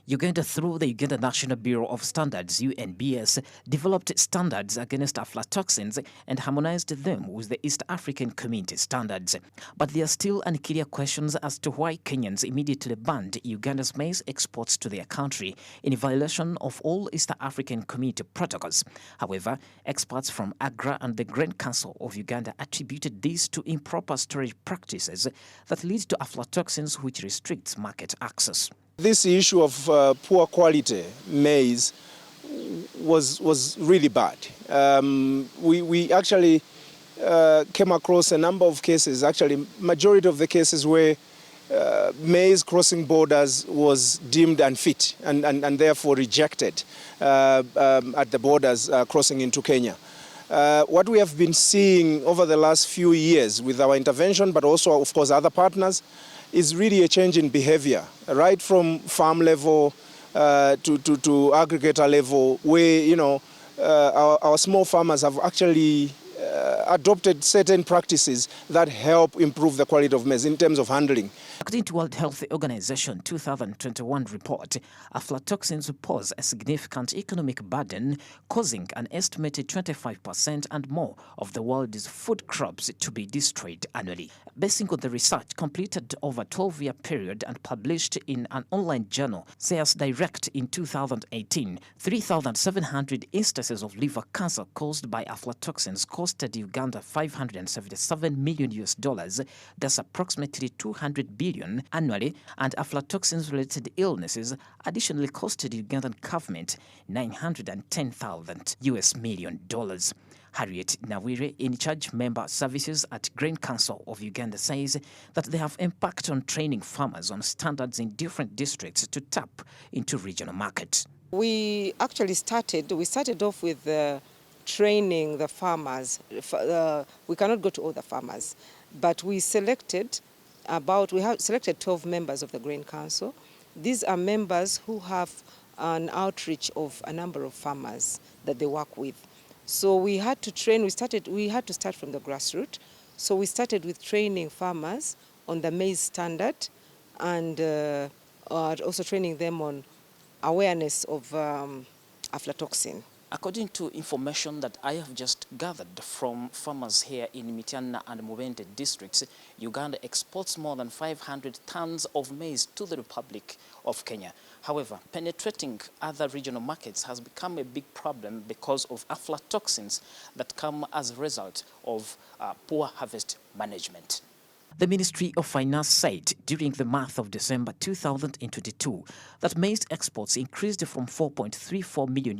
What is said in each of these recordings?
Uganda, through the Uganda National Bureau of Standards, UNBS, developed standards against aflatoxins and harmonized them with the East African Community standards. But there are still unclear questions as to why Kenyans immediately banned Uganda's maize exports to their country in violation of all East African Community protocols. However, experts from AGRA and the Grain Council of Uganda attributed this to improper storage practices that lead to aflatoxins, which restricts market access. This issue of poor quality maize was really bad. We actually came across a number of cases, actually majority of the cases where maize crossing borders was deemed unfit and therefore rejected at the borders crossing into Kenya. What we have been seeing over the last few years with our intervention, but also of course other partners, is really a change in behavior, right from farm level to aggregator level, where our small farmers have actually adopted certain practices that help improve the quality of maize in terms of handling. According to World Health Organization 2021 report, aflatoxins pose a significant economic burden, causing an estimated 25% and more of the world's food crops to be destroyed annually. Based on the research completed over a 12-year period and published in an online journal, Sales Direct in 2018, 3,700 instances of liver cancer caused by aflatoxins costed Uganda $577 million. That's approximately 200 billion annually, and aflatoxins-related illnesses additionally costed Ugandan government $910,000 million. Harriet Nawire, in charge member services at Grain Council of Uganda, says that they have impact on training farmers on standards in different districts to tap into regional market. We actually started off with training the farmers. We cannot go to all the farmers, but we have selected 12 members of the Grain Council. These are members who have an outreach of a number of farmers that they work with. So we had to train, we had to start from the grassroots. So we started with training farmers on the maize standard and also training them on awareness of aflatoxin. According to information that I have just gathered from farmers here in Mityana and Mubende districts, Uganda exports more than 500 tons of maize to the Republic of Kenya. However, penetrating other regional markets has become a big problem because of aflatoxins that come as a result of poor harvest management. The Ministry of Finance said during the month of December 2022 that maize exports increased from $4.34 million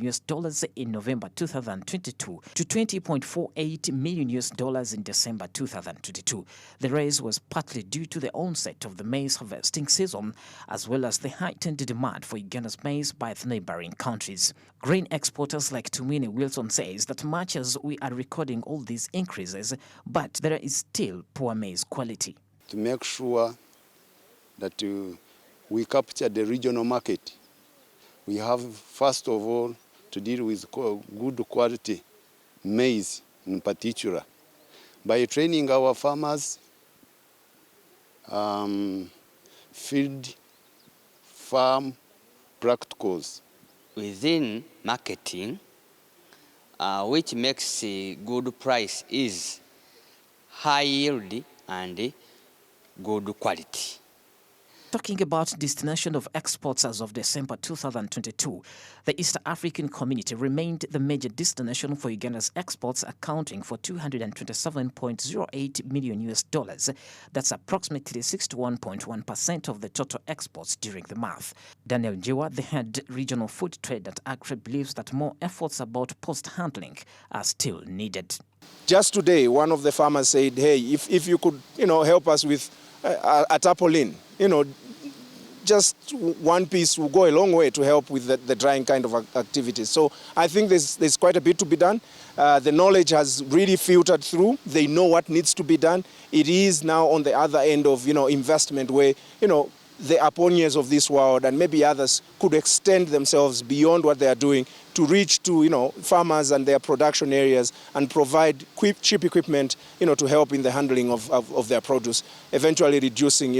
in November 2022 to $20.48 million in December 2022. The rise was partly due to the onset of the maize harvesting season, as well as the heightened demand for Uganda's maize by the neighboring countries. Grain exporters like Tumini Wilson says that much as we are recording all these increases, but there is still poor maize quality. To make sure that we capture the regional market, we have first of all to deal with good quality maize in particular by training our farmers, field farm practicals. Within marketing, which makes a good price is high yield and good quality. Talking about destination of exports as of December 2022, the East African community remained the major destination for Uganda's exports, accounting for $227.08 million. That's approximately 61.1% of the total exports during the month. Daniel Njiwa, the head regional food trade at AGRA, believes that more efforts about post-handling are still needed. Just today, one of the farmers said, hey, if you could help us with a tarpaulin, just one piece will go a long way to help with the drying kind of activities. So I think there's quite a bit to be done. The knowledge has really filtered through. They know what needs to be done. It is now on the other end of investment where the Aponiers of this world and maybe others could extend themselves beyond what they are doing to reach to farmers and their production areas and provide cheap equipment to help in the handling of their produce, eventually reducing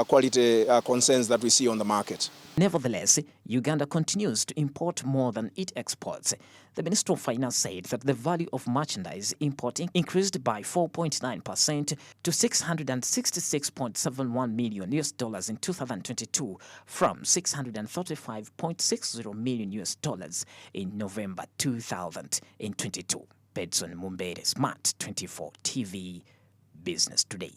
quality concerns that we see on the market. Nevertheless, Uganda continues to import more than it exports. The Minister of Finance said that the value of merchandise importing increased by 4.9% to $666.71 million in 2022 from $635.60 million in November 2022. Pedson Mumbere, Smart 24 TV, Business Today.